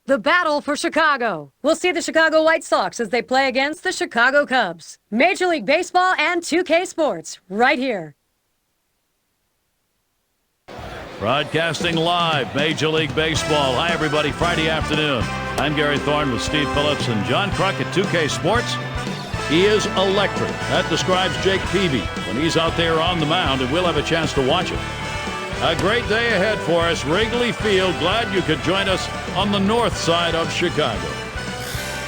The battle for Chicago. We'll see the Chicago White Sox as they play against the Chicago Cubs. Major League Baseball and 2K Sports, right here. Broadcasting live, Major League Baseball. Hi, everybody. Friday afternoon. I'm Gary Thorne with Steve Phillips and John Kruk at 2K Sports. He is electric. That describes Jake Peavy when he's out there on the mound, and we'll have a chance to watch it. A great day ahead for us. Wrigley Field. Glad you could join us on the north side of Chicago.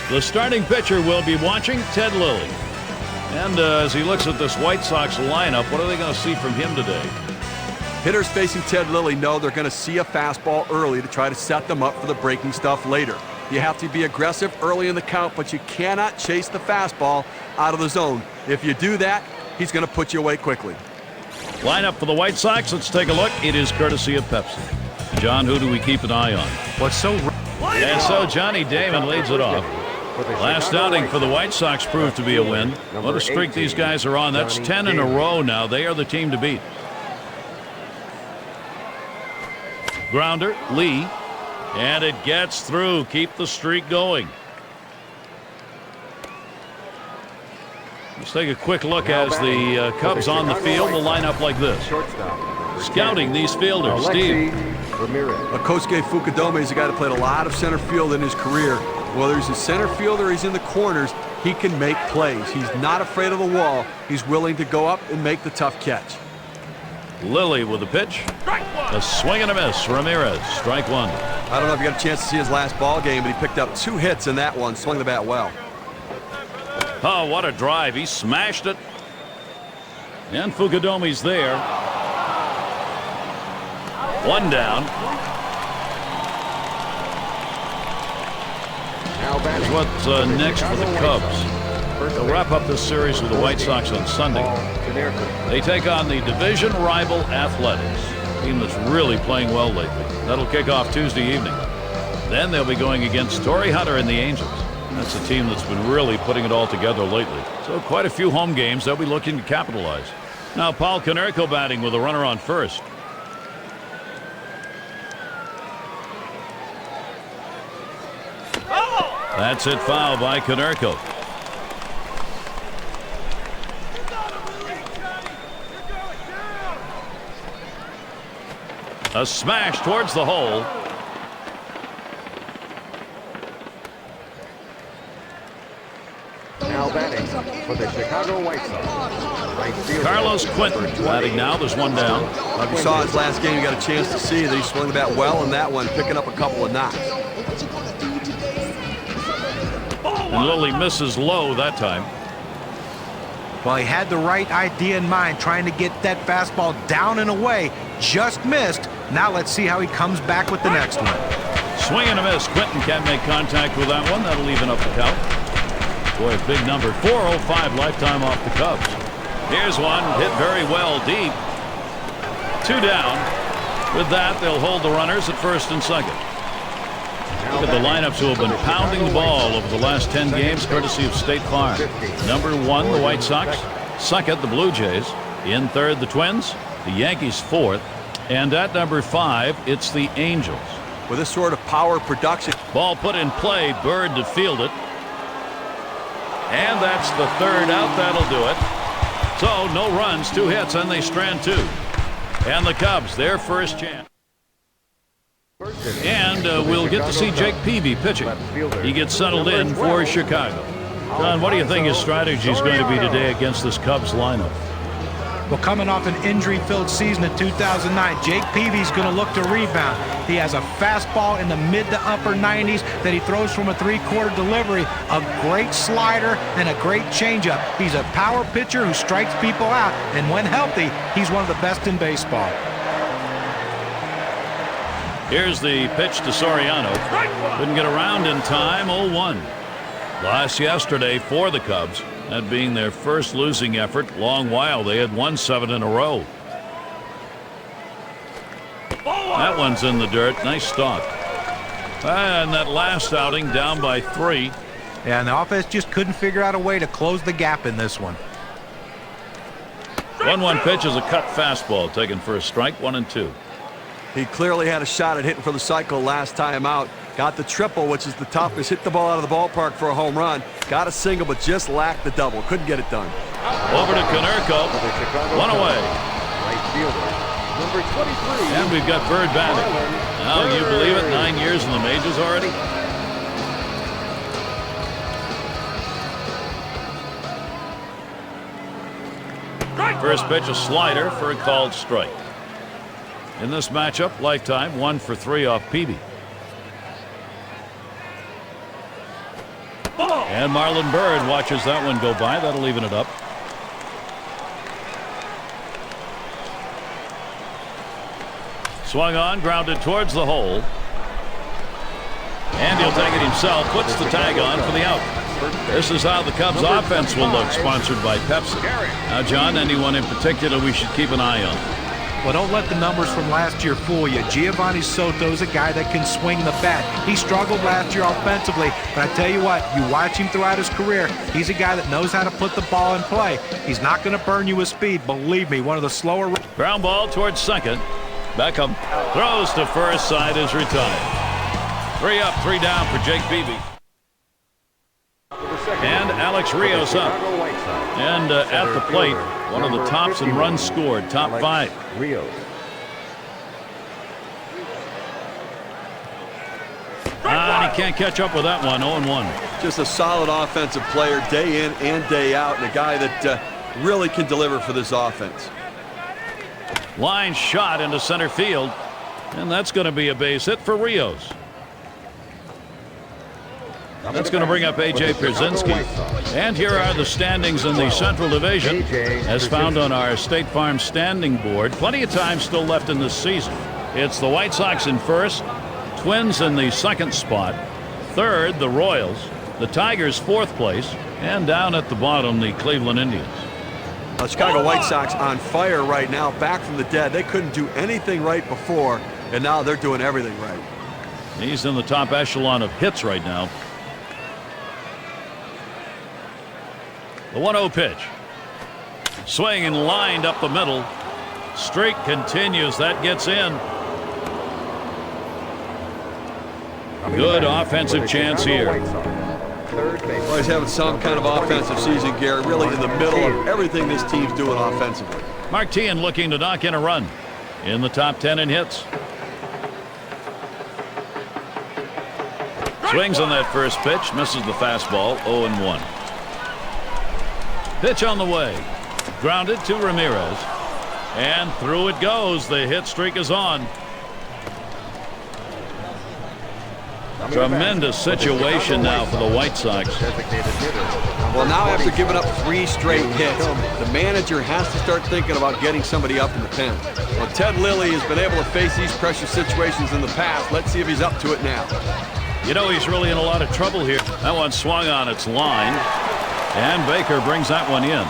The starting pitcher we'll be watching, Ted Lilly. And as he looks at this White Sox lineup, what are they going to see from him today? Hitters facing Ted Lilly know they're going to see a fastball early to try to set them up for the breaking stuff later. You have to be aggressive early in the count, but you cannot chase the fastball out of the zone. If you do that, he's going to put you away quickly. Lineup for the White Sox. Let's take a look. It is courtesy of Pepsi. John, who do we keep an eye on? And so Johnny Damon leads it off. Last outing for the White Sox proved to be a win. What a streak these guys are on. That's 10 in a row now. They are the team to beat. Grounder, Lee, and it gets through. Keep the streak going. Let's take a quick look as the Cubs on the field will line up like this. Scouting these fielders, Steve. Kosuke Fukudome is a guy that played a lot of center field in his career. Whether he's a center fielder or he's in the corners, he can make plays. He's not afraid of the wall. He's willing to go up and make the tough catch. Lilly with a pitch. A swing and a miss. Ramirez, strike one. I don't know if you got a chance to see his last ball game, but he picked up 2 hits in that one. Swung the bat well. Oh, what a drive. He smashed it. And Fukudome's there. One down. Here's what's next for the Cubs. They'll wrap up this series with the White Sox on Sunday. They take on the division rival Athletics, a team that's really playing well lately. That'll kick off Tuesday evening. Then they'll be going against Torrey Hunter and the Angels. That's a team that's been really putting it all together lately. So quite a few home games they'll be looking to capitalize. Now Paul Konerko batting with a runner on first. That's it, foul by Konerko. A smash towards the hole. Now batting for the Chicago White Sox. Carlos Quentin batting now. There's one down. If you saw his last game, you got a chance to see that he swung the bat well in that one, picking up a couple of knocks. And Lilly misses low that time. Well, he had the right idea in mind, trying to get that fastball down and away. Just missed. Now let's see how he comes back with the next one. Swing and a miss. Quentin can't make contact with that one. That'll even up the count. Boy, a big number. 405 lifetime off the Cubs. Here's one hit very well deep. 2 down. With that, they'll hold the runners at first and second. Look at the lineups who have been pounding the ball over the last 10 games, courtesy of State Farm. Number 1, the White Sox. Second, the Blue Jays. In third, the Twins. The Yankees fourth. And at number 5, it's the Angels. With this sort of power production. Ball put in play. Bird to field it. And that's the third out. That'll do it. So no runs, 2 hits, and they strand 2. And the Cubs, their first chance. And we'll get to see Jake Peavy pitching. He gets settled in for Chicago. John, what do you think his strategy is going to be today against this Cubs lineup? Well, coming off an injury-filled season in 2009, Jake Peavy's going to look to rebound. He has a fastball in the mid to upper 90s that he throws from a 3/4 delivery, a great slider, and a great changeup. He's a power pitcher who strikes people out, and when healthy, he's one of the best in baseball. Here's the pitch to Soriano. Couldn't get around in time. 0-1. Lost yesterday for the Cubs. That being their first losing effort. Long while they had won 7 in a row. That one's in the dirt. Nice stop. And that last outing down by 3. And the offense just couldn't figure out a way to close the gap in this one. 1-1 pitch is a cut fastball taken for a strike. 1-2. He clearly had a shot at hitting for the cycle last time out. Got the triple, which is the toughest. Hit the ball out of the ballpark for a home run. Got a single, but just lacked the double. Couldn't get it done. Over to Konerko. One away. Right fielder, number 23. And we've got Bird batting. Now, you believe it? 9 years in the majors already? First pitch, a slider for a called strike. In this matchup, lifetime 1 for 3 off Peavy. And Marlon Byrd watches that one go by. That'll even it up. Swung on, grounded towards the hole. And he'll take it himself. Puts the tag on for the out. This is how the Cubs offense will look, sponsored by Pepsi. Now, John, anyone in particular we should keep an eye on? Well, don't let the numbers from last year fool you. Giovanni Soto's a guy that can swing the bat. He struggled last year offensively, but I tell you what, you watch him throughout his career, he's a guy that knows how to put the ball in play. He's not going to burn you with speed. Believe me, one of the slower... Ground ball towards second. Beckham throws to first. Side is retired. 3 up, 3 down for Jake Peavy. And Alex Rios up. And at the plate, one of the tops in runs scored, top 5. Rios. And he can't catch up with that one. 0-1. Just a solid offensive player day in and day out, and a guy that really can deliver for this offense. Line shot into center field, and that's going to be a base hit for Rios. That's going to bring up A.J. Pierzynski. And here are the standings in the Central Division, as found on our State Farm standing board. Plenty of time still left in this season. It's the White Sox in first, Twins in the second spot, third, the Royals, the Tigers fourth place, and down at the bottom, the Cleveland Indians. The Chicago White Sox on fire right now, back from the dead. They couldn't do anything right before, and now they're doing everything right. He's in the top echelon of hits right now. The 1-0 pitch. Swing and lined up the middle. Streak continues. That gets in. Good offensive chance here. Well, he's having some kind of offensive season, Gary, really in the middle of everything this team's doing offensively. Mark Teahan looking to knock in a run in the top 10 in hits. Swings on that first pitch, misses the fastball. 0-1. Pitch on the way. Grounded to Ramirez. And through it goes. The hit streak is on. Tremendous situation now for the White Sox. Well, now after giving up 3 straight hits, the manager has to start thinking about getting somebody up in the pen. Well, Ted Lilly has been able to face these pressure situations in the past. Let's see if he's up to it now. You know, he's really in a lot of trouble here. That one swung on its line. And Baker brings that one in.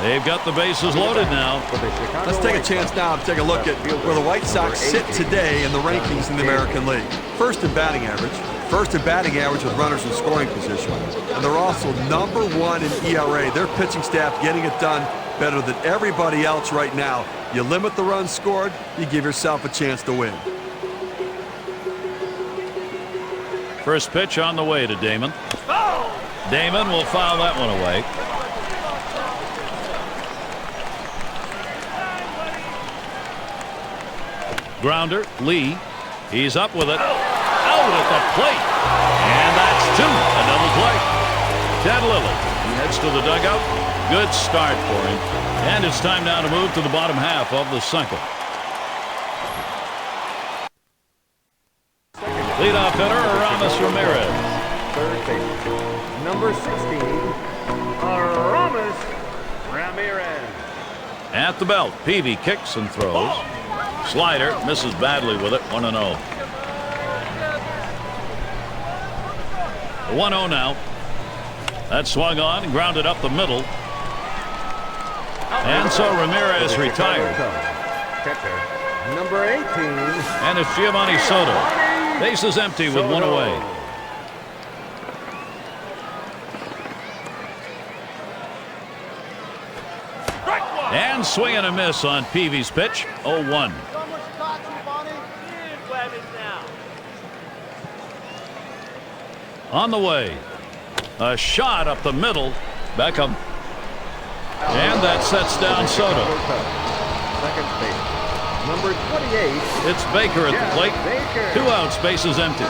They've got the bases loaded now. Let's take a chance now to take a look at where the White Sox sit today in the rankings in the American League. First in batting average. First in batting average with runners in scoring position. And they're also number 1 in ERA. Their pitching staff getting it done better than everybody else right now. You limit the runs scored, you give yourself a chance to win. First pitch on the way to Damon. Damon will foul that one away. Grounder, Lee. He's up with it. Out at the plate. And that's 2. A double play. Ted Lilly. He heads to the dugout. Good start for him. And it's time now to move to the bottom half of the second. Leadoff hitter, Aramis Ramirez. Third base. Number 16, Aramis Ramirez. At the belt, Peavy kicks and throws. Slider misses badly with it. 1-0. The 1-0 now. That swung on and grounded up the middle. And so Ramirez retired. Catcher, number 18. And it's Giovanni Soto. Base is empty with 1 away. And swing and a miss on Peavy's pitch. 0-1. On the way. A shot up the middle. Beckham. And that sets down Soto. Second base. Number 28. It's Baker at the plate. Baker. 2 outs, bases empty.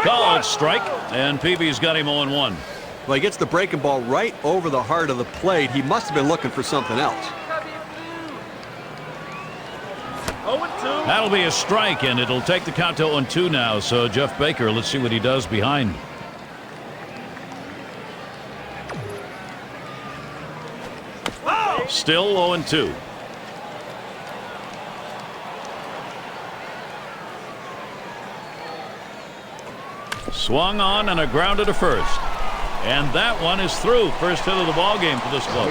Called strike, and Peavy's got him 0-1. Well, he gets the breaking ball right over the heart of the plate. He must have been looking for something else. That'll be a strike, and it'll take the count to 0-2 now. So Jeff Baker, let's see what he does behind. Still 0-2. Swung on and a grounder to first. And that one is through. First hit of the ball game for this club.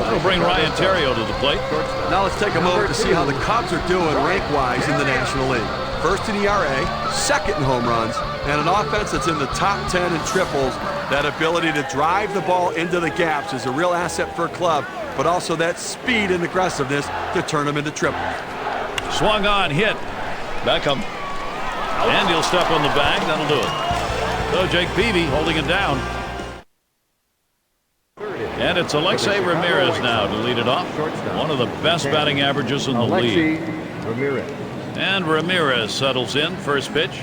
That'll bring Ryan Theriot to the plate. Now let's take a moment to see how the Cubs are doing rank-wise in the National League. First in ERA, second in home runs, and an offense that's in the top 10 in triples. That ability to drive the ball into the gaps is a real asset for a club, but also that speed and aggressiveness to turn them into triples. Swung on, hit. Beckham. And he'll step on the bag. That'll do it. So Jake Peavy holding it down. And it's Alexei Ramirez now to lead it off. One of the best batting averages in the league. And Ramirez settles in. First pitch.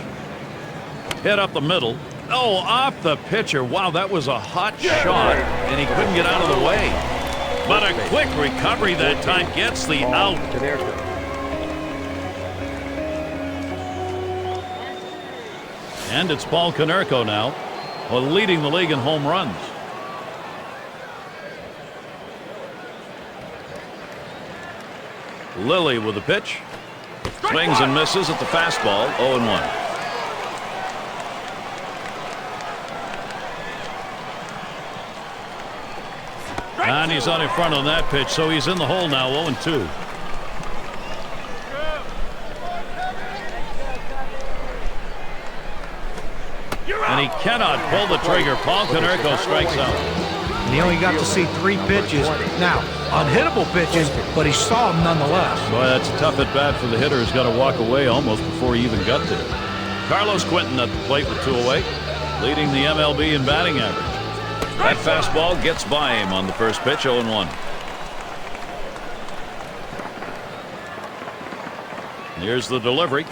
Hit up the middle. Oh, off the pitcher. Wow, that was a hot shot. And he couldn't get out of the way. But a quick recovery that time gets the out. And it's Paul Konerko now, leading the league in home runs. Lilly with the pitch. Swings and misses at the fastball, 0-1. And he's on in front on that pitch, so he's in the hole now, 0-2. And he cannot pull the trigger. Paul Konerko strikes out. And he only got to see 3 pitches. Now, unhittable pitches, but he saw them nonetheless. Boy, that's a tough at bat for the hitter. He's got to walk away almost before he even got there. Carlos Quentin at the plate with 2 away, leading the MLB in batting average. That fastball gets by him on the first pitch, 0-1. Here's the delivery.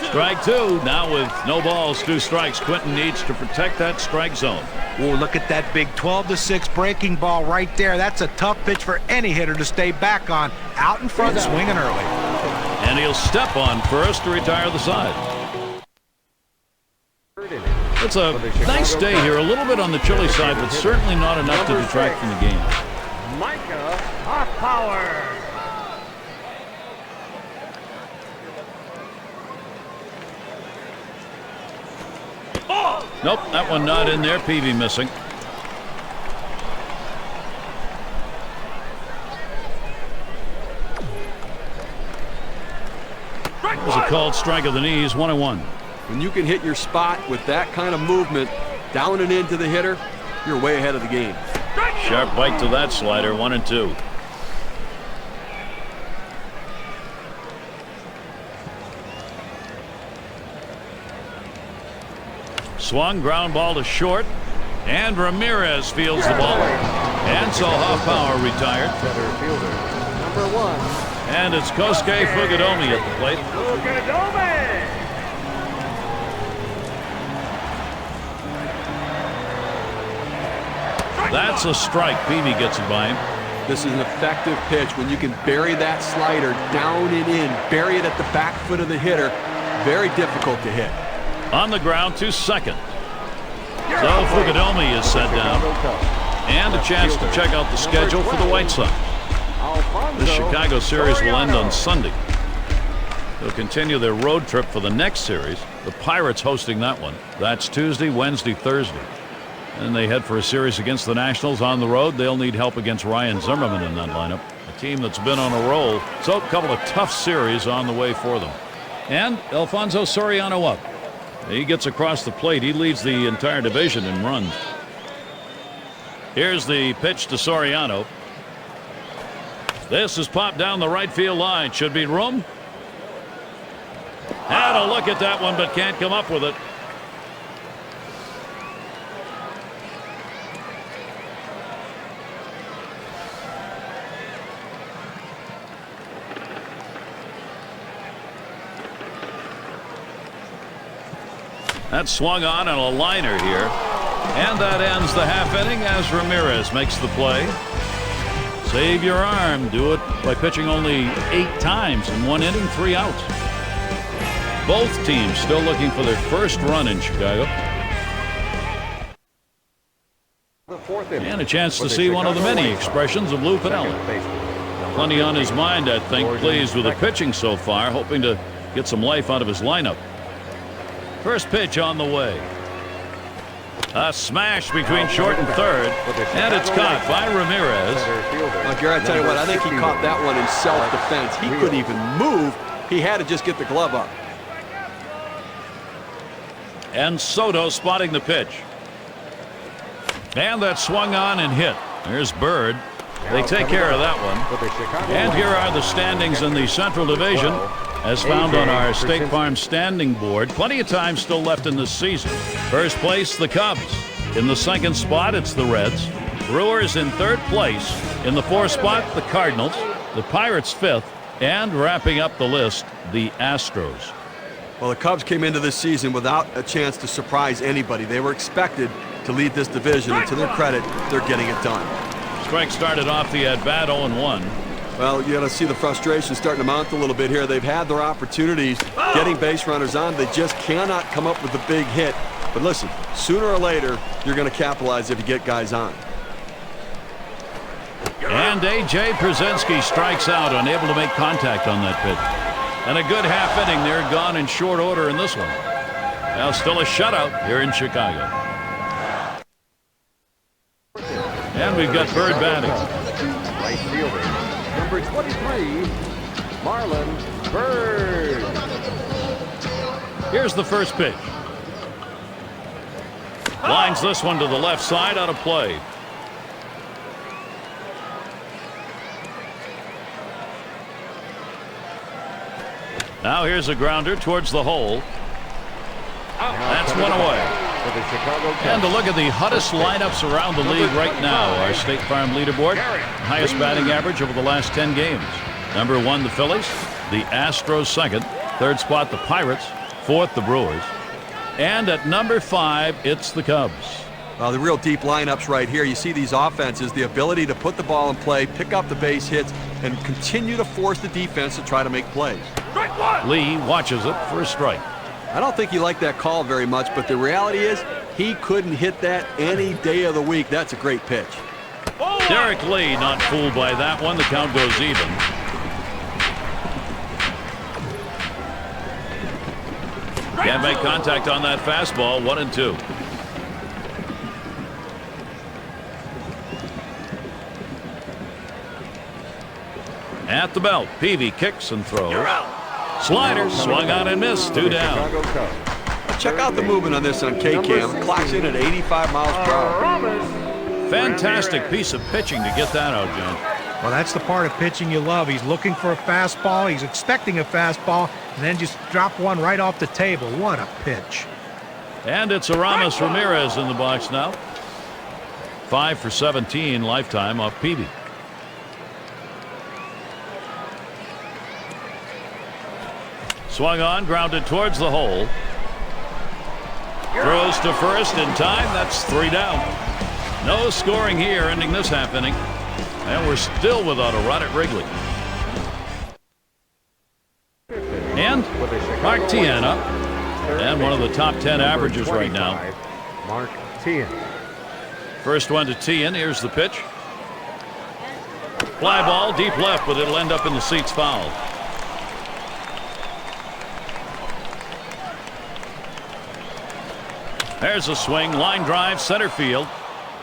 Strike 2. Now with no balls, 2 strikes. Quentin needs to protect that strike zone. Oh, look at that big 12-6 breaking ball right there. That's a tough pitch for any hitter to stay back on. Out in front, swinging early. And he'll step on first to retire the side. It's a nice day here. A little bit on the chilly side, but certainly not enough to detract from the game. Micah Hoffpower. Nope, that one not in there. Peavy missing. It was a called strike of the knees, 1-1. When you can hit your spot with that kind of movement down and into the hitter, you're way ahead of the game. Sharp bite to that slider, 1-2. Swung, ground ball to short, and Ramirez fields the ball. And so Hoffpower retired. Center fielder, number 1. And it's Kosuke Fukudome at the plate. That's a strike. Peavy gets it by him. This is an effective pitch when you can bury that slider down and in, bury it at the back foot of the hitter. Very difficult to hit. On the ground to second. So Fukudome is set down. And a chance to check out the schedule for the White Sox. The Chicago series will end on Sunday. They'll continue their road trip for the next series. The Pirates hosting that one. That's Tuesday, Wednesday, Thursday. And they head for a series against the Nationals on the road. They'll need help against Ryan Zimmerman in that lineup. A team that's been on a roll. So a couple of tough series on the way for them. And Alfonso Soriano up. He gets across the plate. He leads the entire division in runs. Here's the pitch to Soriano. This is popped down the right field line. Should be room. Had a look at that one, but can't come up with it. That swung on a liner here. And that ends the half inning as Ramirez makes the play. Save your arm. Do it by pitching only 8 times in 1 inning, 3 outs. Both teams still looking for their first run in Chicago. And a chance to see one of the many expressions of Lou Piniella. Plenty on his mind, I think. Pleased with the pitching so far, hoping to get some life out of his lineup. First pitch on the way. A smash between short and third, and it's caught by Ramirez. Well, Gary, I tell you what, I think he caught that one in self-defense. He couldn't even move. He had to just get the glove up. And Soto spotting the pitch. And that swung on and hit. There's Bird. They take care of that one. And here are the standings in the Central Division, as found on our State Farm standing board. Plenty of time still left in this season. First place, the Cubs. In the second spot, it's the Reds. Brewers in third place. In the fourth spot, the Cardinals. The Pirates fifth. And wrapping up the list, the Astros. Well, the Cubs came into this season without a chance to surprise anybody. They were expected to lead this division, and to their credit, they're getting it done. Strike started off the at-bat 0-1. Well, you got to see the frustration starting to mount a little bit here. They've had their opportunities getting base runners on. They just cannot come up with a big hit. But listen, sooner or later, you're going to capitalize if you get guys on. And A.J. Przinsky strikes out, unable to make contact on that pitch. And a good half inning there, gone in short order in this one. Now still a shutout here in Chicago. And we've got Bird batting. Right fielder, number 23, Marlon Bird. Here's the first pitch. Lines this one to the left side, out of play. Now here's a grounder towards the hole. That's one away. And to look at the hottest lineups around the league right now. Our State Farm leaderboard, highest batting average over the last 10 games. Number 1, the Phillies. The Astros second. Third spot, the Pirates. Fourth, the Brewers. And at number 5, it's the Cubs. The real deep lineups right here. You see these offenses, the ability to put the ball in play, pick up the base hits, and continue to force the defense to try to make plays. Lee watches it for a strike. I don't think he liked that call very much, but the reality is he couldn't hit that any day of the week. That's a great pitch. Derek Lee not fooled by that one. The count goes even. Can't make contact on that fastball. 1-2. At the belt, Peavy kicks and throws. Slider swung on and missed. 2 down. Check out the movement on this on K-Cam. Clocks in at 85 miles per hour. Fantastic piece of pitching to get that out, John. Well, that's the part of pitching you love. He's looking for a fastball. He's expecting a fastball, and then just drop one right off the table. What a pitch. And it's Aramis Ramirez in the box now. 5 for 17 lifetime off Peavy. Swung on, grounded towards the hole. Throws to first in time. That's 3 down. No scoring here, ending this half inning. And we're still without a run at Wrigley. And Mark Tien up. And one of the top 10 averages right now. Mark Tien. First one to Tien. Here's the pitch. Fly ball deep left, but it'll end up in the seats foul. There's a swing, line drive, center field,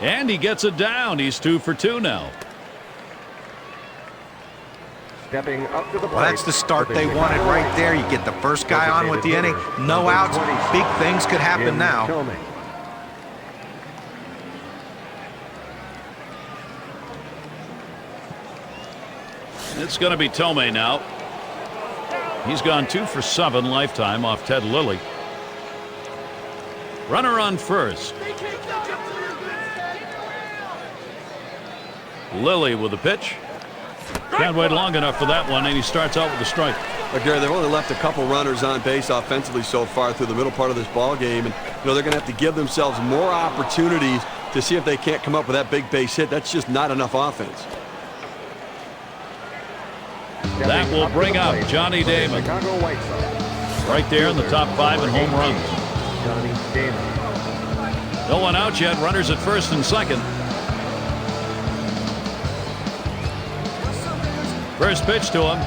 and he gets it down. He's 2 for 2 now. Stepping up to the plate. Well, that's the start they wanted right there. You get the first guy on with the inning, no outs. Big things could happen now. It's going to be Tomei now. He's gone 2 for 7 lifetime off Ted Lilly. Runner on first. Lilly with the pitch. Can't wait long enough for that one, and he starts out with a strike. But Gary, they've only left a couple runners on base offensively so far through the middle part of this ball game, and they're going to have to give themselves more opportunities to see if they can't come up with that big base hit. That's just not enough offense. That will bring up Johnny Damon. Right there in the top 5 in home runs. No one out yet. Runners at first and second. First pitch to him.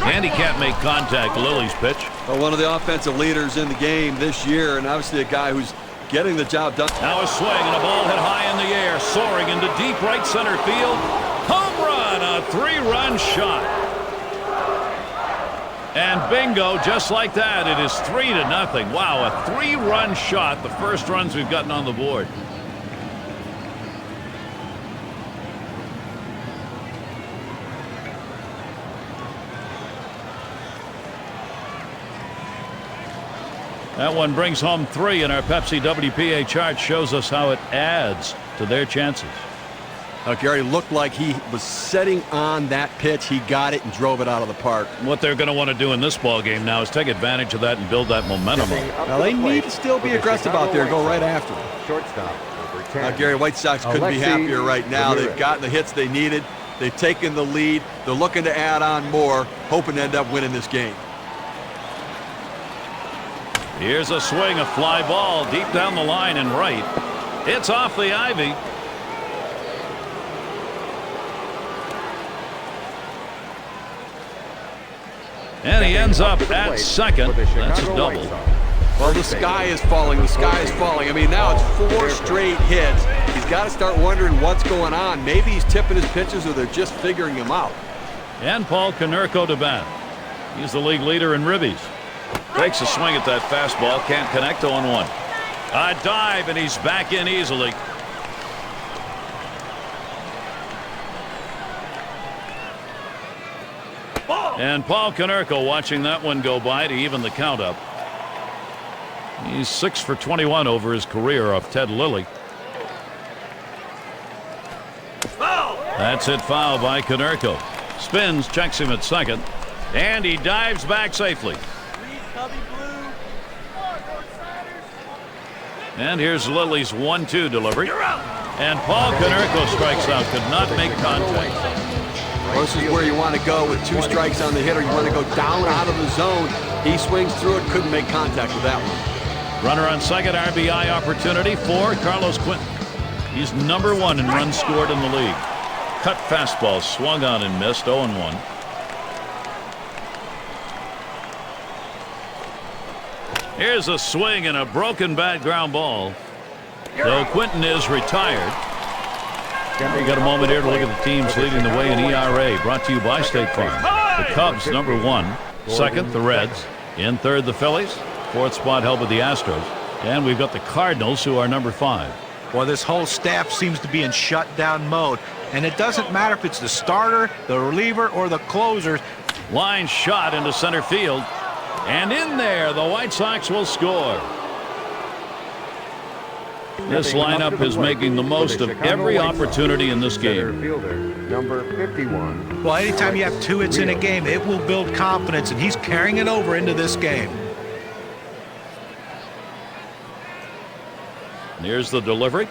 And he can't make contact. Lilly's pitch. Well, one of the offensive leaders in the game this year, and obviously a guy who's getting the job done. Now a swing and a ball hit high in the air, soaring into deep right center field. Home run, a 3-run shot. And bingo, just like that, it is 3-0. Wow, a 3-run shot, the first runs we've gotten on the board. That one brings home 3, and our Pepsi WPA chart shows us how it adds to their chances. Gary looked like he was setting on that pitch. He got it and drove it out of the park. What they're going to want to do in this ball game now is take advantage of that and build that momentum up. Now they need to still be aggressive out there and go right after him. Shortstop. Gary, White Sox couldn't be happier right now. They've gotten the hits they needed. They've taken the lead. They're looking to add on more, hoping to end up winning this game. Here's a swing, a fly ball deep down the line and right. It's off the ivy. And he ends up at second. That's a double. Well, the sky is falling. The sky is falling. I mean, now it's 4 straight hits. He's got to start wondering what's going on. Maybe he's tipping his pitches or they're just figuring him out. And Paul Konerko to bat. He's the league leader in ribbies. Takes a swing at that fastball. Can't connect. 0-1. A dive, and he's back in easily. And Paul Konerko watching that one go by to even the count up. He's 6 for 21 over his career off Ted Lilly. That's hit foul by Konerko. Spins, checks him at second, and he dives back safely. And here's Lilly's 1-2 delivery. And Paul Konerko strikes out, could not make contact. Well, this is where you want to go with 2 strikes on the hitter. You want to go down out of the zone. He swings through it, couldn't make contact with that one. Runner on second, RBI opportunity for Carlos Quentin. He's number 1 in runs scored in the league. Cut fastball, swung on and missed. 0-1. Here's a swing and a broken bat ground ball. So Quentin is retired. We got a moment here to look at the teams leading the way in ERA. Brought to you by State Farm. The Cubs, number 1. Second, the Reds. In third, the Phillies. Fourth spot held with the Astros. And we've got the Cardinals, who are number 5. Well, this whole staff seems to be in shutdown mode. And it doesn't matter if it's the starter, the reliever, or the closer. Line shot into center field. And in there, the White Sox will score. This lineup is making the most of every opportunity in this game. Number 51. Well, anytime you have 2 hits in a game, it will build confidence, and he's carrying it over into this game. Here's the delivery.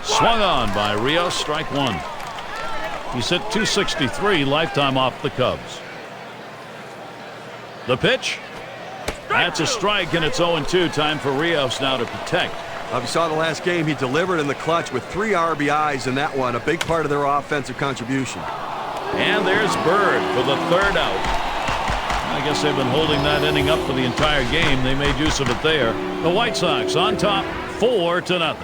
Swung on by Rios, strike 1. He's hit .263 lifetime off the Cubs. The pitch. That's a strike, and it's 0-2. Time for Rios now to protect. If you saw the last game, he delivered in the clutch with 3 RBIs in that one, a big part of their offensive contribution. And there's Bird for the 3rd out. I guess they've been holding that inning up for the entire game. They made use of it there. The White Sox on top, 4-0.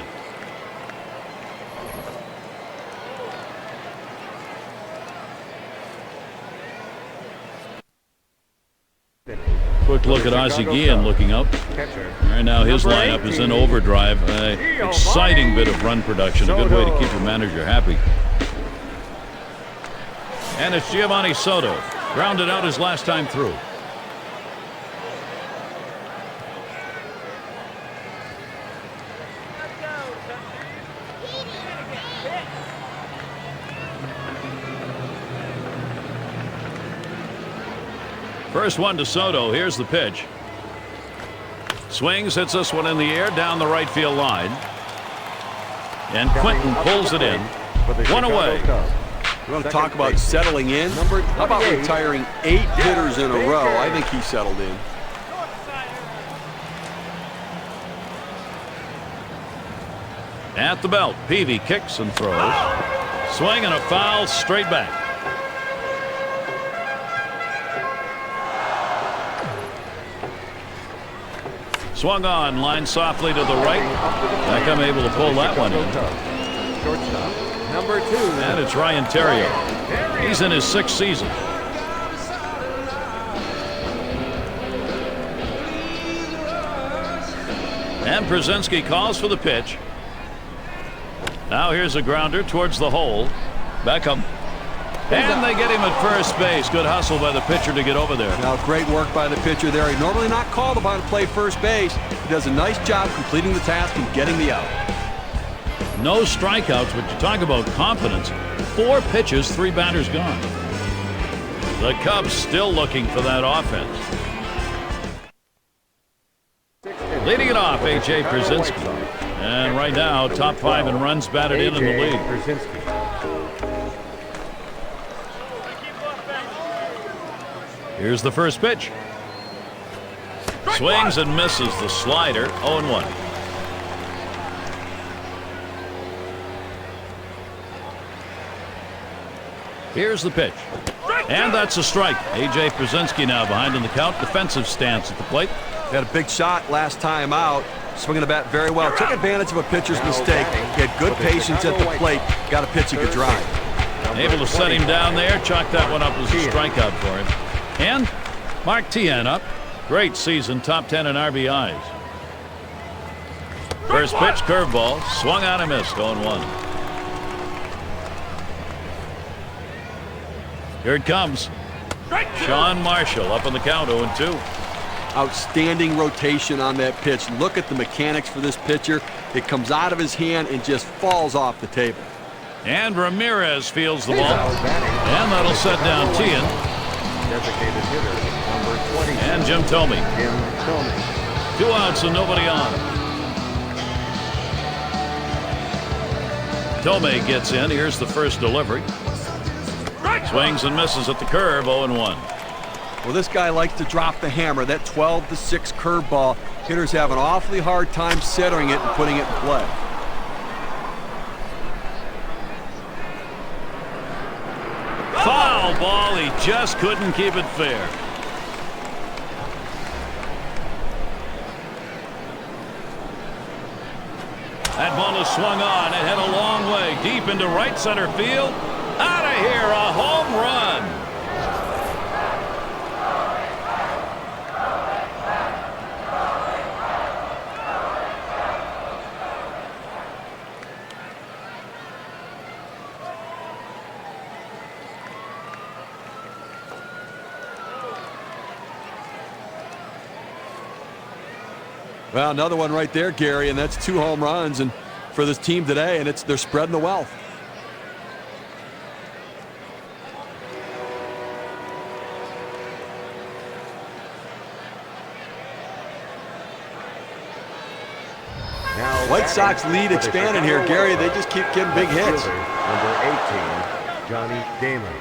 Quick look at Ozzie Guillen looking up. Right now his lineup is in overdrive. Exciting bit of run production. A good way to keep your manager happy. And it's Giovanni Soto. Grounded out his last time through. First one to Soto. Here's the pitch. Swings, hits this one in the air down the right field line. And Quinton pulls it in. One away. You want to talk about settling in? How about retiring 8 hitters in a row? I think he settled in. At the belt, Peavy kicks and throws. Swing and a foul straight back. Swung on, line softly to the right. Beckham able to pull that one in. Shortstop, number 2. And it's Ryan Theriot. He's in his 6th season. And Przinsky calls for the pitch. Now here's a grounder towards the hole. Beckham. And they get him at first base. Good hustle by the pitcher to get over there. Now, great work by the pitcher there. He normally not called upon to play first base. He does a nice job completing the task and getting the out. No strikeouts, but you talk about confidence. 4 pitches, 3 batters gone. The Cubs still looking for that offense. Leading it off, A.J. Przinsky. And right now, top 5 in runs batted in the league. Here's the first pitch. Swings and misses the slider. 0-1. Here's the pitch. And that's a strike. A.J. Przinsky now behind in the count. Defensive stance at the plate. He had a big shot last time out. Swinging the bat very well. Took advantage of a pitcher's mistake. He had good patience at the plate. Got a pitch he could drive. Able to set him down there. Chalk that one up as a strikeout for him. And Mark Tian up. Great season, top 10 in RBIs. First pitch, curveball, swung on and missed, 0-1. Here it comes. Sean Marshall up on the count, 0-2. Outstanding rotation on that pitch. Look at the mechanics for this pitcher. It comes out of his hand and just falls off the table. And Ramirez fields the ball. And that'll set down Tian. Designated hitter, number 20. And Jim Thome. 2 outs and nobody on. Thome gets in. Here's the first delivery. Swings and misses at the curve, 0-1. Well, this guy likes to drop the hammer. That 12-6 curveball. Hitters have an awfully hard time centering it and putting it in play. Foul ball. He just couldn't keep it fair. That ball is swung on. It hit a long way deep into right center field. Out of here, a home run. Well, another one right there, Gary, and that's 2 home runs and for this team today, and they're spreading the wealth. White Sox lead expanding here, Gary. They just keep getting big hits. Number 18, Johnny Damon.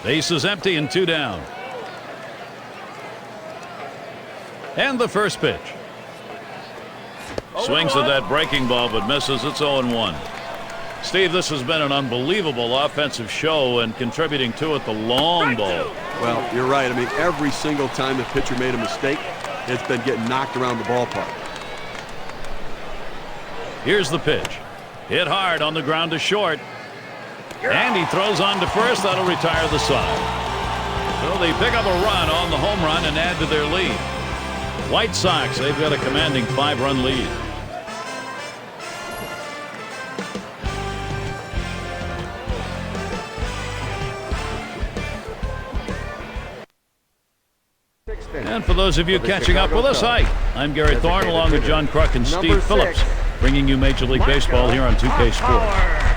Base is empty and 2 down. And the first pitch. Swings at that breaking ball but misses. It's 0-1. Steve, this has been an unbelievable offensive show, and contributing to it the long ball. Well, you're right. I mean, every single time the pitcher made a mistake, it's been getting knocked around the ballpark. Here's the pitch. Hit hard on the ground to short. And he throws on to first. That'll retire the side. So they pick up a run on the home run and add to their lead. White Sox, they've got a commanding 5-run lead. And for those of you catching up with us, hi, I'm Gary Thorne along with John Kruk and Steve Phillips, bringing you Major League Baseball here on 2K Sports.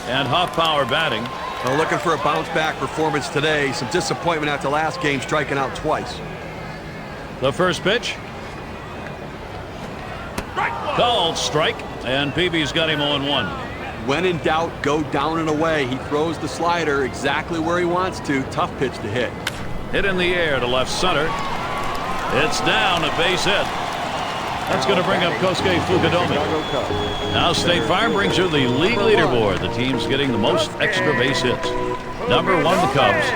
And Hoffpauir batting. Well, looking for a bounce-back performance today. Some disappointment after last game, striking out twice. The first pitch. Called strike, and Peavy's got him 0-1. When in doubt, go down and away. He throws the slider exactly where he wants to. Tough pitch to hit. Hit in the air to left center. It's down, a base hit. That's going to bring up Kosuke Fukudomi. Now State Farm brings you the league leaderboard. The team's getting the most extra base hits. Number 1, the Cubs.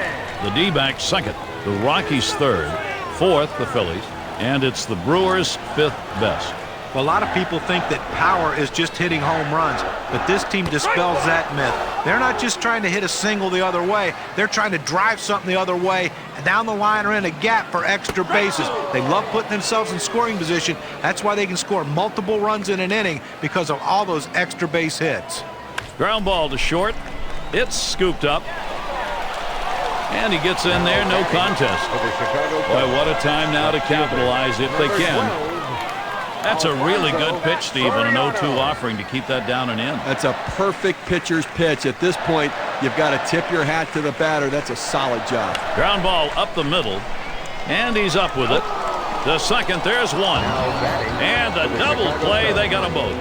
The D-backs second. The Rockies third. Fourth, the Phillies. And it's the Brewers fifth best. Well, a lot of people think that power is just hitting home runs, but this team dispels that myth. They're not just trying to hit a single the other way. They're trying to drive something the other way, down the line or in a gap for extra bases. They love putting themselves in scoring position. That's why they can score multiple runs in an inning, because of all those extra base hits. Ground ball to short. It's scooped up. And he gets in there, no contest. Boy, what a time now to capitalize if they can. That's a really good pitch, Steve, on an 0-2 offering to keep that down and in. That's a perfect pitcher's pitch. At this point, you've got to tip your hat to the batter. That's a solid job. Ground ball up the middle, and he's up with it. To second, there's one. And a double play, they got them both.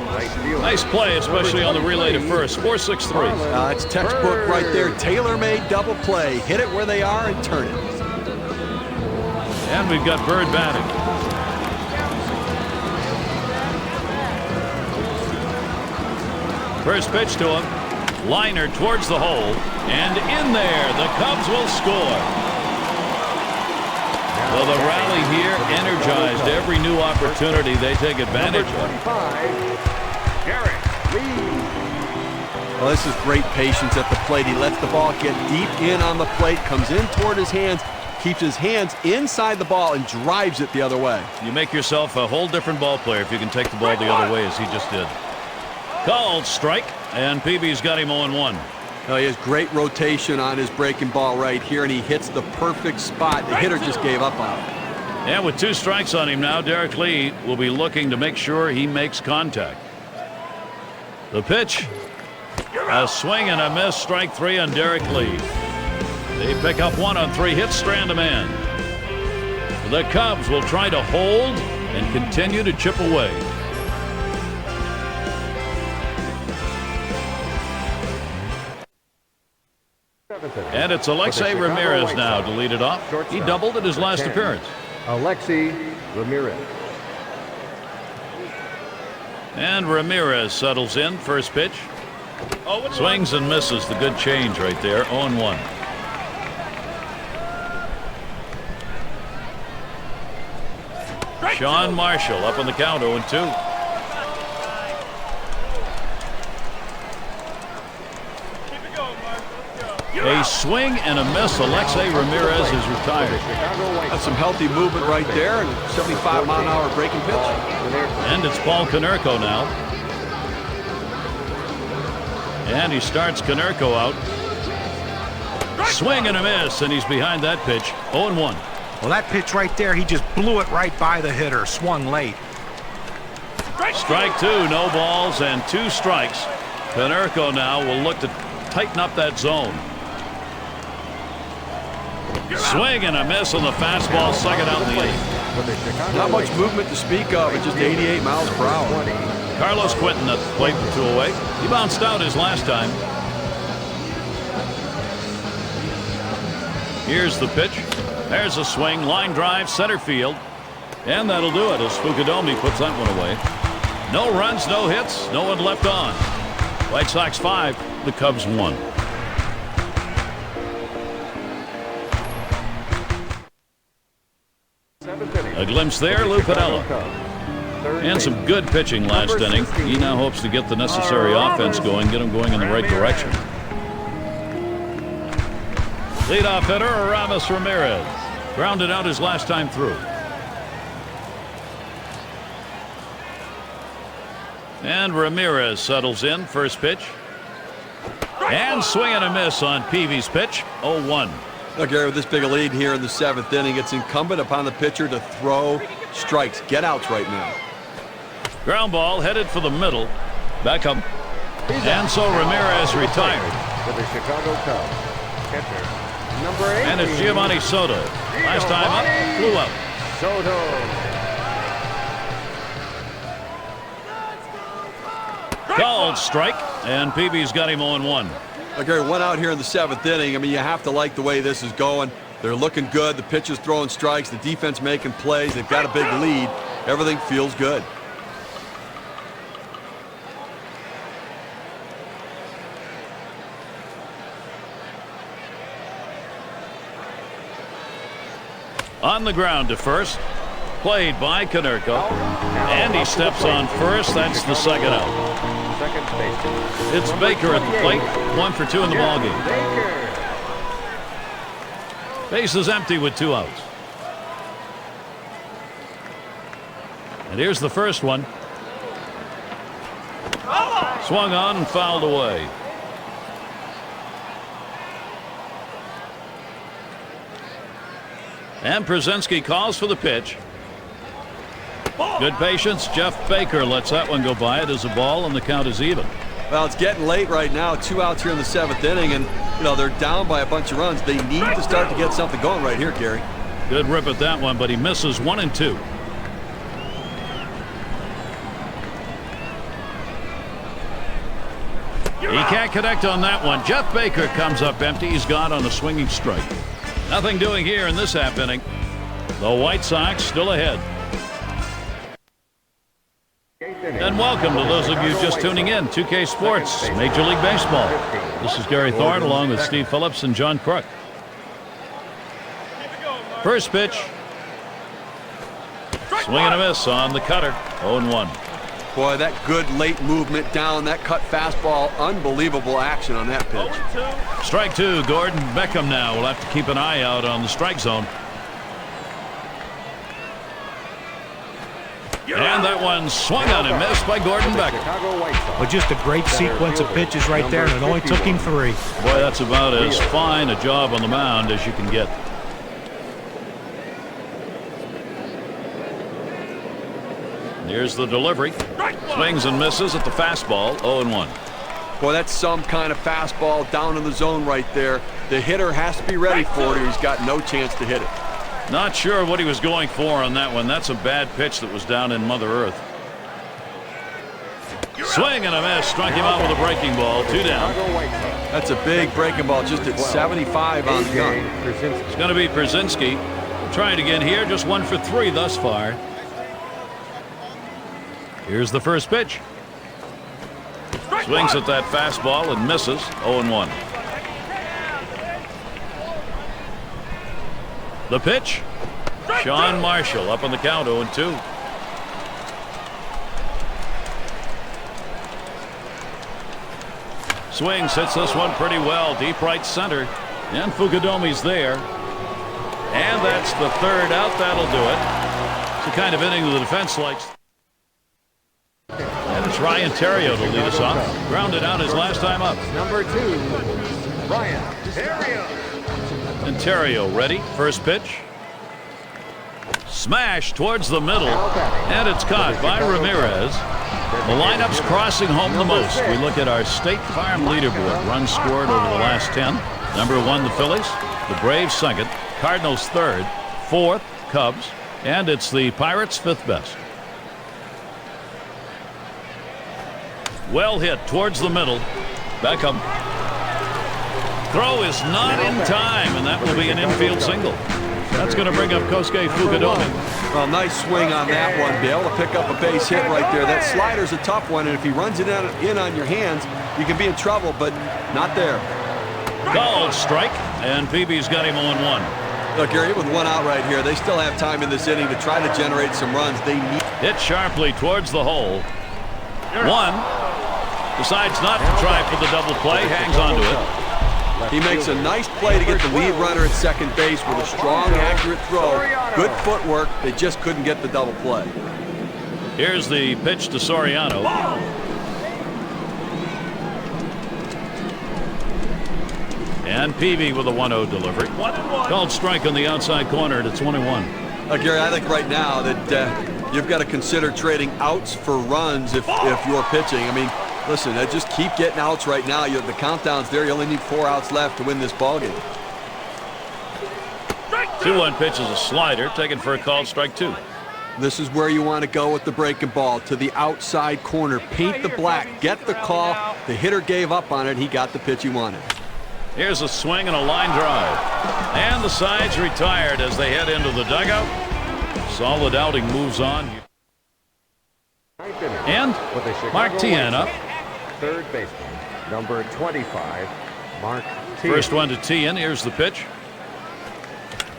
Nice play, especially on the relay to first. 4-6-3. It's textbook right there. Tailor-made double play. Hit it where they are and turn it. And we've got Bird batting. First pitch to him. Liner towards the hole. And in there, the Cubs will score. Well, the rally here energized every new opportunity they take advantage of. Well, this is great patience at the plate. He lets the ball get deep in on the plate, comes in toward his hands, keeps his hands inside the ball, and drives it the other way. You make yourself a whole different ball player if you can take the ball the other way as he just did. Called strike, and Peavy's got him 0-1. Well, he has great rotation on his breaking ball right here, and he hits the perfect spot. The hitter just gave up on it. And with 2 strikes on him now, Derek Lee will be looking to make sure he makes contact. The pitch. A swing and a miss, strike 3 on Derek Lee. They pick up 1 on 3 hits, strand a man. The Cubs will try to hold and continue to chip away. And it's Alexei Ramirez now to lead it off. He doubled at his last appearance. Alexei Ramirez. And Ramirez settles in. First pitch. Swings and misses. The good change right there. 0-1. Sean Marshall up on the count. 0-2. A swing and a miss. Alexei Ramirez is retired. That's some healthy movement right there, and 75-mile-an-hour breaking pitch. And it's Paul Konerko now. And he starts Konerko out. Swing and a miss, and he's behind that pitch. 0-1. Well, that pitch right there, he just blew it right by the hitter. Swung late. Strike 2, no balls, and 2 strikes. Konerko now will look to tighten up that zone. Swing and a miss on the fastball, second out in the 8th. Not much movement to speak of at just 88 miles per hour. Carlos Quentin at the plate for 2 away. He bounced out his last time. Here's the pitch. There's a swing, line drive, center field. And that'll do it as Fukudomi puts that one away. No runs, no hits, no one left on. White Sox 5, the Cubs 1. A glimpse there, Lou Piniella. And some good pitching last inning. He now hopes to get the necessary offense going, get them going in the right direction. Leadoff hitter, Aramis Ramirez. Grounded out his last time through. And Ramirez settles in. First pitch. And swing and a miss on Peavy's pitch. 0-1. Now, Gary, with this big a lead here in the 7th inning, it's incumbent upon the pitcher to throw strikes. Get outs right now. Ground ball headed for the middle. Beckham. And so Ramirez retired. For the Chicago Cubs, catcher, number 8. And it's Giovanni Soto. Last time up, flew out. Soto. Called strike, and Peavy's got him 0-1. Now, Gary, one out here in the 7th inning. I mean, you have to like the way this is going. They're looking good. The pitcher's throwing strikes. The defense making plays. They've got a big lead. Everything feels good. On the ground to first. Played by Konerko. And he steps on first. That's the second out. Second baseman. It's Baker at the plate. 1 for 2 in the ballgame. Baker. Base is empty with 2 outs. And here's the first one. Swung on and fouled away. And Przinsky calls for the pitch. Good patience. Jeff Baker lets that one go by. It is a ball, and the count is even. Well, it's getting late right now. 2 outs here in the 7th inning, and you know they're down by a bunch of runs. They need to start to get something going right here, Gary. Good rip at that one, but he misses 1 and 2. He can't connect on that one. Jeff Baker comes up empty. He's gone on a swinging strike. Nothing doing here in this half inning. The White Sox still ahead. And welcome to those of you just tuning in. 2K Sports, Major League Baseball. This is Gary Thorne along with Steve Phillips and John Crook. First pitch. Swing and a miss on the cutter. 0-1. Boy, that good late movement down, that cut fastball, unbelievable action on that pitch. Strike 2, Gordon. Beckham now will have to keep an eye out on the strike zone. And that one swung on and missed by Gordon Beckham. But just a great sequence of pitches right there, and it only took him 3. Boy, that's about as fine a job on the mound as you can get. Here's the delivery. Swings and misses at the fastball. 0-1. Boy, that's some kind of fastball down in the zone right there. The hitter has to be ready for it, or he's got no chance to hit it. Not sure what he was going for on that one. That's a bad pitch that was down in Mother Earth. Swing and a miss. Struck him out with a breaking ball. 2 down. That's a big breaking ball just at 75 on the gun. It's going to be Przinsky. Trying again here. Just 1 for 3 thus far. Here's the first pitch. Swings at that fastball and misses. 0-1. The pitch. Sean Marshall up on the count. 0-2. Swings, hits this one pretty well. Deep right center. And Fukudomi's there. And that's the 3rd out. That'll do it. It's the kind of inning the defense likes. And it's Ryan Theriot to lead us off. Grounded out his last time up. Number 2, Ryan Theriot. And Theriot ready. First pitch. Smash towards the middle. And it's caught by Ramirez. The lineup's crossing home the most. We look at our State Farm leaderboard. Runs scored over the last 10. Number 1, the Phillies. The Braves 2nd. Cardinals 3rd. 4th, Cubs. And it's the Pirates 5th best. Well hit towards the middle. Beckham. Throw is not in time, and that will be an infield single. That's going to bring up Kosuke Fukudomi. Well, nice swing on that one. Be able to pick up a base hit right there. That slider's a tough one, and if he runs it in on your hands, you can be in trouble, but not there. Called strike, and Peavy's got him 0-1. Look, Gary, with 1 out right here, they still have time in this inning to try to generate some runs. They need. Hit sharply towards the hole. 1. Decides not to try for the double play. Hangs on to it. He makes a nice play to get the lead runner at second base with a strong, accurate throw. Good footwork. They just couldn't get the double play. Here's the pitch to Soriano. And Peavy with a 1-0 delivery. Called strike on the outside corner at 21. Gary, I think right now that you've got to consider trading outs for runs if you're pitching. I mean, listen, just keep getting outs right now. The countdown's there. You only need 4 outs left to win this ballgame. 2-1 pitch is a slider, taken for a called strike 2. This is where you want to go with the breaking ball, to the outside corner. Paint the black, get the call. The hitter gave up on it. He got the pitch he wanted. Here's a swing and a line drive. And the side's retired as they head into the dugout. Solid outing moves on. And Mark Tian up. Third baseman, number 25, Mark Tian. First one to Tian. Here's the pitch.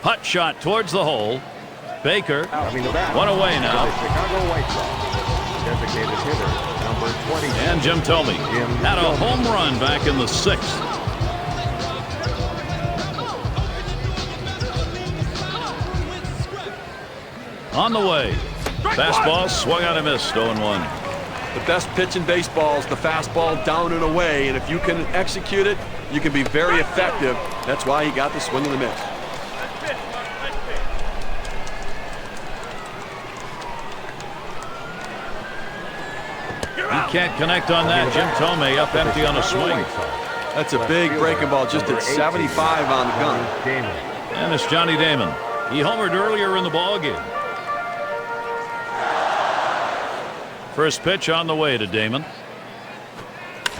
Putt shot towards the hole. Baker, one away now. The Chicago White Sox, designated hitter, number 20. And Jim Thome had a home run back in the 6th. On the way. Fastball swung out and missed. 0-1. The best pitch in baseball is the fastball down and away, and if you can execute it, you can be very effective. That's why he got the swing and the miss. He can't connect on that. Jim Thome up empty on a swing. That's a big breaking ball, just at 75 on the gun. And it's Johnny Damon. He homered earlier in the ballgame. First pitch on the way to Damon.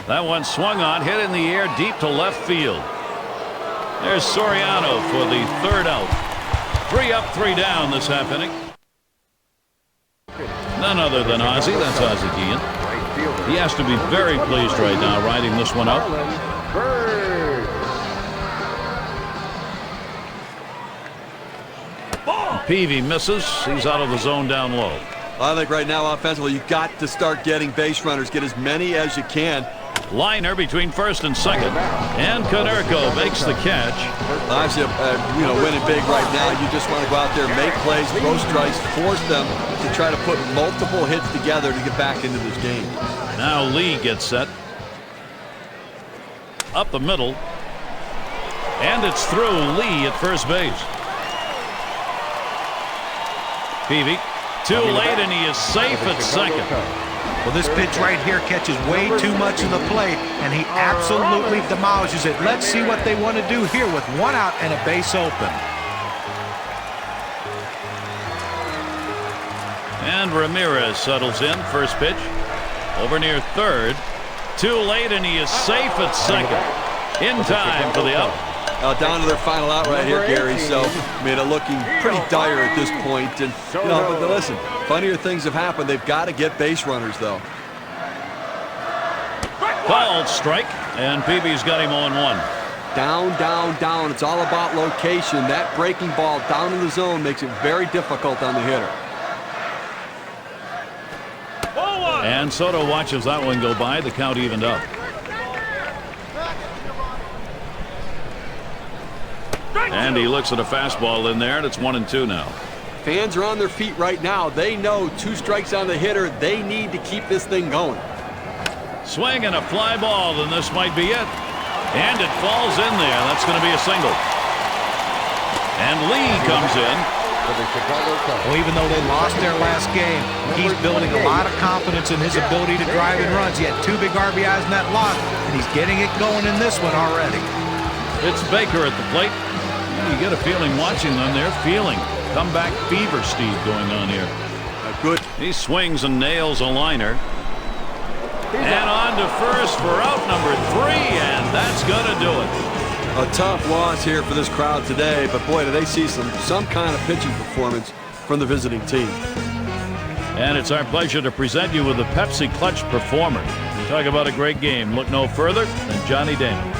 That one swung on, hit in the air deep to left field. There's Soriano for the 3rd out. 3 up, 3 down this half inning. None other than Ozzie. That's Ozzie Guillen. He has to be very pleased right now riding this one out. Peavy misses. He's out of the zone down low. I think right now offensively you've got to start getting base runners. Get as many as you can. Liner between first and second. And Konerko makes the catch. Obviously, winning big right now. You just want to go out there, make plays, throw strikes, force them to try to put multiple hits together to get back into this game. Now Lee gets set. Up the middle. And it's through. Lee at first base. Peavy. Too late, and he is safe at second. Well, this pitch right here catches way too much of the plate, and he absolutely demolishes it. Let's see what they want to do here with 1 out and a base open. And Ramirez settles in. First pitch. Over near third. Too late, and he is safe at second. In time for the out. Down to their final out right here, Gary. So, I mean, looking pretty dire at this point. And but listen, funnier things have happened. They've got to get base runners, though. Called strike, and Peavy's got him on 1. Down, down, down. It's all about location. That breaking ball down in the zone makes it very difficult on the hitter. And Soto watches that one go by. The count evened up. And he looks at a fastball in there, and it's 1-2 now. Fans are on their feet right now. They know 2 strikes on the hitter. They need to keep this thing going. Swing and a fly ball, and this might be it. And it falls in there. That's going to be a single. And Lee comes in. Well, even though they lost their last game, he's building a lot of confidence in his ability to drive in runs. He had 2 big RBIs in that loss, and he's getting it going in this one already. It's Baker at the plate. You get a feeling watching them. They're feeling comeback fever, Steve, going on here. Good. He swings and nails a liner. And on to first for out number 3, and that's going to do it. A tough loss here for this crowd today, but boy, do they see some kind of pitching performance from the visiting team. And it's our pleasure to present you with the Pepsi Clutch Performer. Talk about a great game. Look no further than Johnny Damon.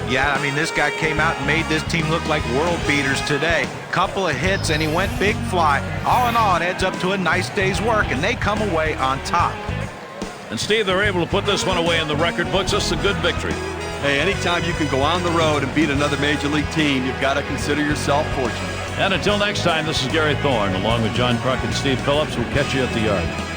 Yeah, I mean, this guy came out and made this team look like world beaters today. Couple of hits, and he went big fly. All in all, it adds up to a nice day's work, and they come away on top. And Steve, they're able to put this one away in the record books. It's a good victory. Hey, anytime you can go on the road and beat another major league team, you've got to consider yourself fortunate. And until next time, this is Gary Thorne, along with John Kruk and Steve Phillips. We'll catch you at the yard.